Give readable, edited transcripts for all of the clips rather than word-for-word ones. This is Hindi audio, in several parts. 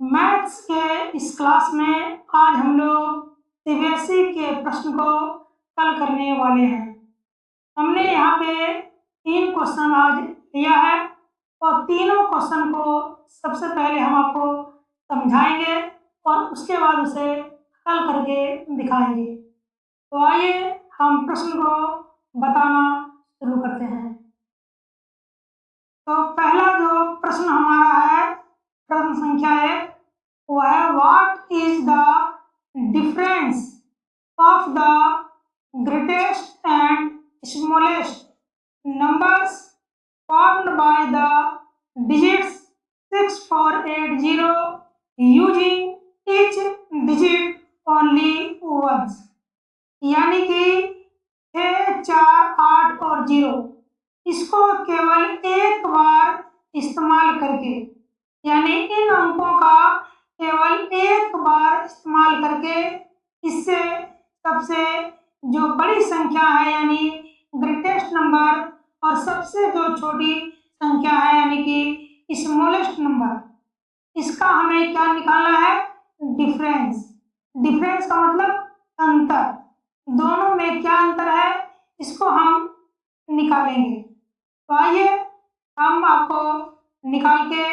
मैथ्स के इस क्लास में आज हम लोग सीबीएसई के प्रश्न को हल करने वाले हैं। हमने यहाँ पे 3 क्वेश्चन आज लिया है और तीनों क्वेश्चन को सबसे पहले हम आपको समझाएंगे और उसके बाद उसे हल करके दिखाएंगे। तो आइए हम प्रश्न को बताना शुरू करते हैं। तो पहला जो प्रश्न हमारा है, प्रश्न संख्या 1, वो है what is the difference of the greatest and smallest numbers formed by the digits 6480 using each digit only once। यानी कि 6, 4, 8 और 0 इसको केवल एक बार इस्तेमाल करके, यानी इन अंकों का केवल एक बार इस्तेमाल करके इससे सबसे जो बड़ी संख्या है यानी ग्रेटेस्ट नंबर और सबसे जो छोटी संख्या है यानी कि स्मॉलेस्ट नंबर, इसका हमें क्या निकालना है? डिफरेंस। डिफरेंस का मतलब अंतर, दोनों में क्या अंतर है इसको हम निकालेंगे। तो आइए हम आपको निकाल के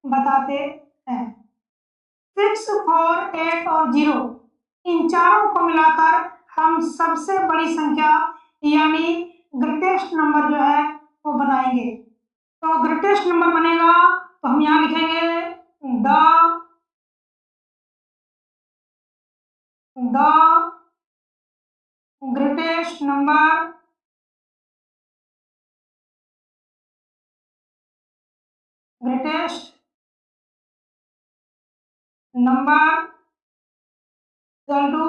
बताते हैं। 6, 4, 8 और 0 इन चारों को मिलाकर हम सबसे बड़ी संख्या यानी ग्रेटेस्ट नंबर जो है वो बनाएंगे। तो ग्रेटेस्ट नंबर बनेगा तो हम यहाँ लिखेंगे the greatest number equal to,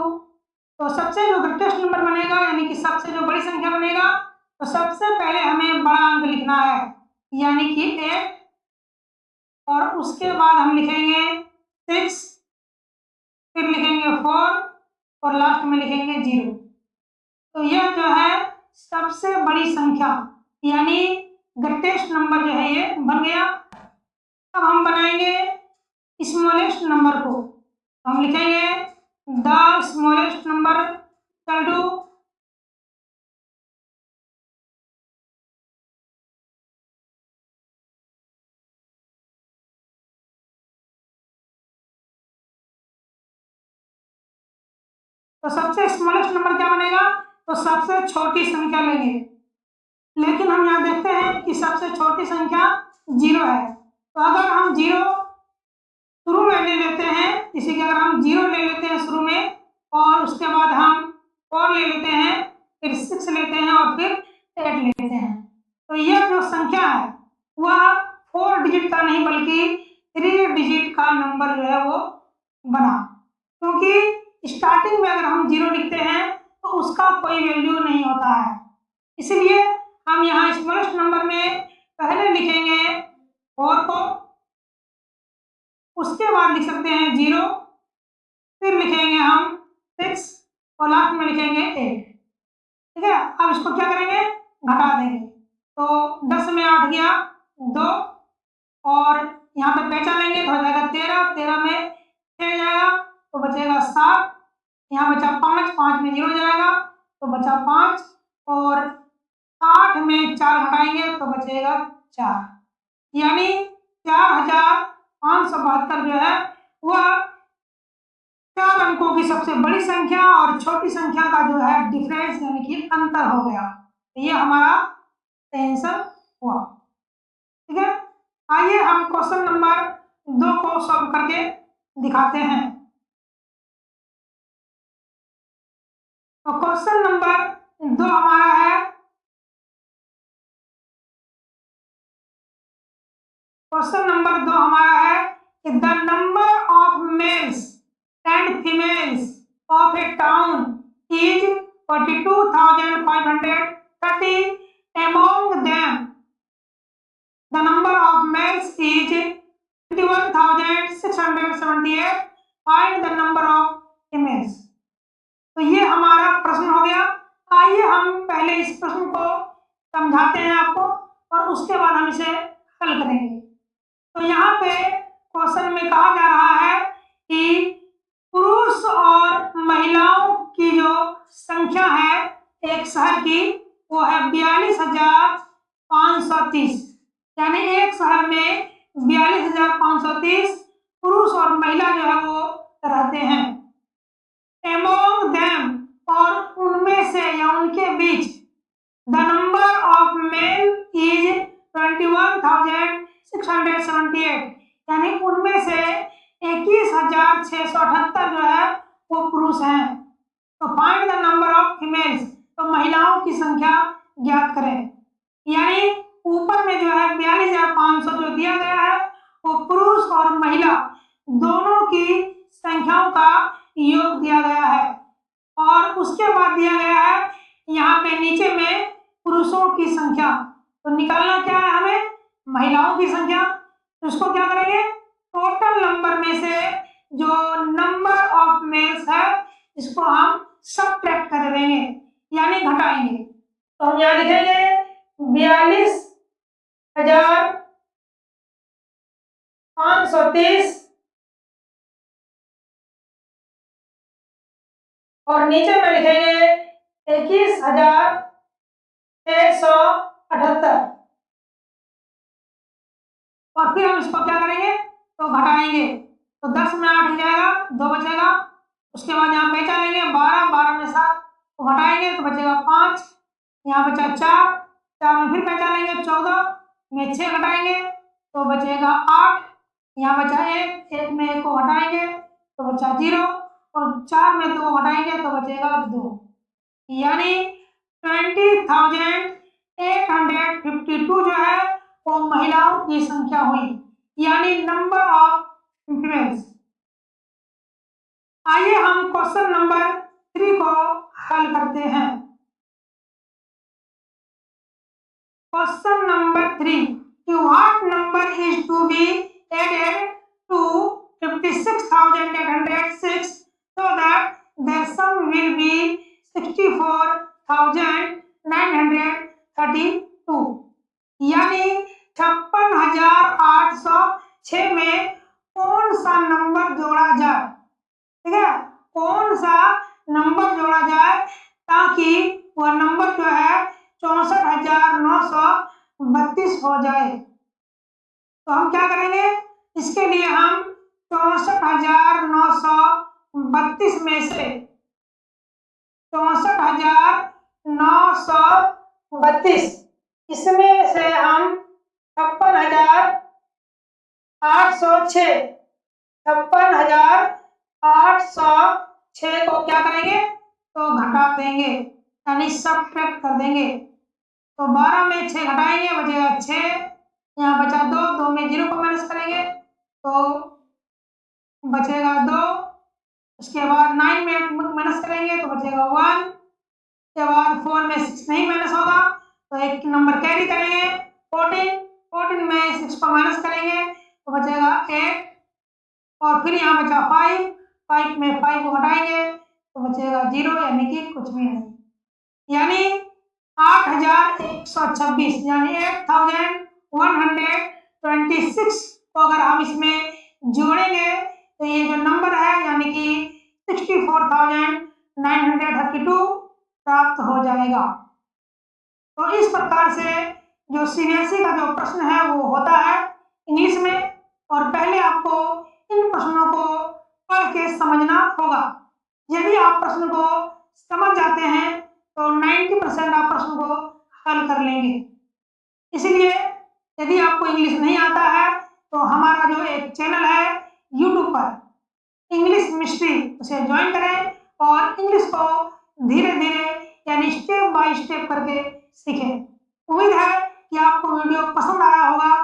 तो सबसे जो ग्रेटेस्ट नंबर बनेगा यानी कि सबसे जो बड़ी संख्या बनेगा तो सबसे पहले हमें बड़ा अंक लिखना है यानी कि 8 और उसके बाद हम लिखेंगे 6, फिर लिखेंगे 4 और लास्ट में लिखेंगे 0। तो यह जो है सबसे बड़ी संख्या यानी ग्रेटेस्ट नंबर जो है ये बन गया। अब हम बनाएंगे स्मॉलेस्ट नंबर को, हम लिखेंगे the smallest number equal to तो सबसे स्मॉलेस्ट नंबर क्या बनेगा? तो सबसे छोटी संख्या लेंगे, लेकिन हम यहाँ देखते हैं कि सबसे छोटी संख्या 0 है। तो अगर हम 0 शुरू में ले लेते हैं, इसी के अगर हम 0 ले लेते हैं शुरू में और उसके बाद हम 4 ले लेते हैं, फिर 6 लेते हैं और फिर 8 ले लेते हैं, तो यह जो संख्या है वह 4 डिजिट का नहीं बल्कि 3 डिजिट का नंबर जो है वो बना, क्योंकि स्टार्टिंग में अगर हम 0 लिखते हैं तो उसका कोई वैल्यू नहीं होता है। इसलिए हम यहाँ स्मॉलेस्ट नंबर में पहले लिखेंगे 4 को, उसके बाद लिख सकते हैं 0, फिर लिखेंगे हम 6 और लास्ट में लिखेंगे 8। ठीक है, अब इसको क्या करेंगे? घटा देंगे। तो 10 में 8 गया 2 और यहाँ पे पैंचा लेंगे तो हो जाएगा 13, 13 में 6 जाएगा तो बचेगा 7, यहाँ बचा 5, 5 में 0 जाएगा तो बचा 5 और 8 में 4 घटाएंगे तो बचेगा 4, यानी 4572 जो है वह 4 अंकों की सबसे बड़ी संख्या और छोटी संख्या का जो है डिफरेंस यानी कि अंतर हो गया। तो ये हमारा आंसर हुआ। ठीक है, आइए हम क्वेश्चन नंबर 2 को सॉल्व करके दिखाते हैं। तो क्वेश्चन नंबर 2 हमारा है, क्वेश्चन नंबर 2 हमारा है कि the number of males and females of A town is 42,530, among them the number of males is 21,678, find the number of females। तो ये हमारा प्रश्न हो गया। आइए हम पहले इस प्रश्न को समझाते हैं आपको और उसके बाद हम इसे हल करेंगे। तो यहाँ पे क्वेश्चन में कहा जा रहा है 21,678 जो है वो पुरुष हैं। तो find the number of females, तो महिलाओं की संख्या ज्ञात करें। यानी ऊपर में जो है 42,500 जो दिया गया है वो पुरुष और महिला दोनों की संख्याओं का योग दिया गया है, और उसके बाद दिया गया है यहाँ पे नीचे में पुरुषों की संख्या। तो निकालना क्या है हमें, महिलाओं की संख्या। तो उसको क्या करेंगे, टोटल नंबर में से जो नंबर ऑफ मेल्स है इसको हम सबट्रैक्ट कर देंगे, यानी घटाएंगे। तो हम यहाँ लिखेंगे 42,530 और नीचे में लिखेंगे 21,678 और फिर हम इसको क्या करेंगे, तो घटाएंगे। तो 10 में 8 हो जाएगा, 2 बचेगा। उसके बाद यहाँ पहचान लेंगे 12, 12 में 7 तो घटाएंगे तो बचेगा 5, यहाँ बचा 4, 4 में फिर पहचान लेंगे 14 में 6 घटाएंगे तो बचेगा 8, यहाँ बचा 1, 1 में 1 को घटाएंगे तो बचा 0 और 4 में 2 घटाएंगे तो बचेगा 2, यानी 20,852 जो है वो महिलाओं की संख्या हुई, यानी नंबर ऑफ फीमेल्स। आइए हम क्वेश्चन नंबर 3 को हल करते हैं। Question number 3, what number is to be added to 56,806 so that their sum will be 64,932, यानी 56,806 में कौन सा नंबर जोड़ा जाए। ठीक है, कौन सा नंबर जोड़ा जाए ताकि वह नंबर जो है 64,932 हो जाए। तो हम क्या करेंगे, इसके लिए हम 64,932 में से 64,932 इसमें से हम 56,806 को क्या करेंगे, तो घटा देंगे, यानी सबट्रैक्ट कर देंगे। तो 12 में 6 घटाएंगे बचेगा 6, यहाँ बचा 2, 2 में 0 को माइनस करेंगे तो बचेगा 2, उसके बाद 9 में माइनस करेंगे तो बचेगा 1, उसके बाद 4 में 6 नहीं माइनस होगा तो एक नंबर कैरी करेंगे 14, 14 में 6 को माइनस करेंगे तो बचेगा 8 और फिर यहाँ बचा 5, 5 में 5 को घटाएंगे तो बचेगा 0, यानी कि कुछ भी नहीं, यानी 8,126 यानी 8,126 को अगर हम इसमें जोड़ेंगे तो ये जो नंबर है यानी कि 64,932 प्राप्त हो जाएगा। तो इस प्रकार से जो सीबीएसई का जो प्रश्न है वो होता है इंग्लिश में, और पहले आपको इन प्रश्नों को पढ़ के समझना होगा। यदि आप प्रश्न को समझ जाते हैं तो 90% आप प्रश्न को हल कर लेंगे। इसलिए यदि आपको इंग्लिश नहीं आता है तो हमारा जो एक चैनल है यूट्यूब पर इंग्लिश मिस्ट्री उसे ज्वाइन करें और इंग्लिश को धीरे धीरे यानी स्टेप बाय स्टेप करके सीखें। उम्मीद है कि आपको वीडियो पसंद आया होगा।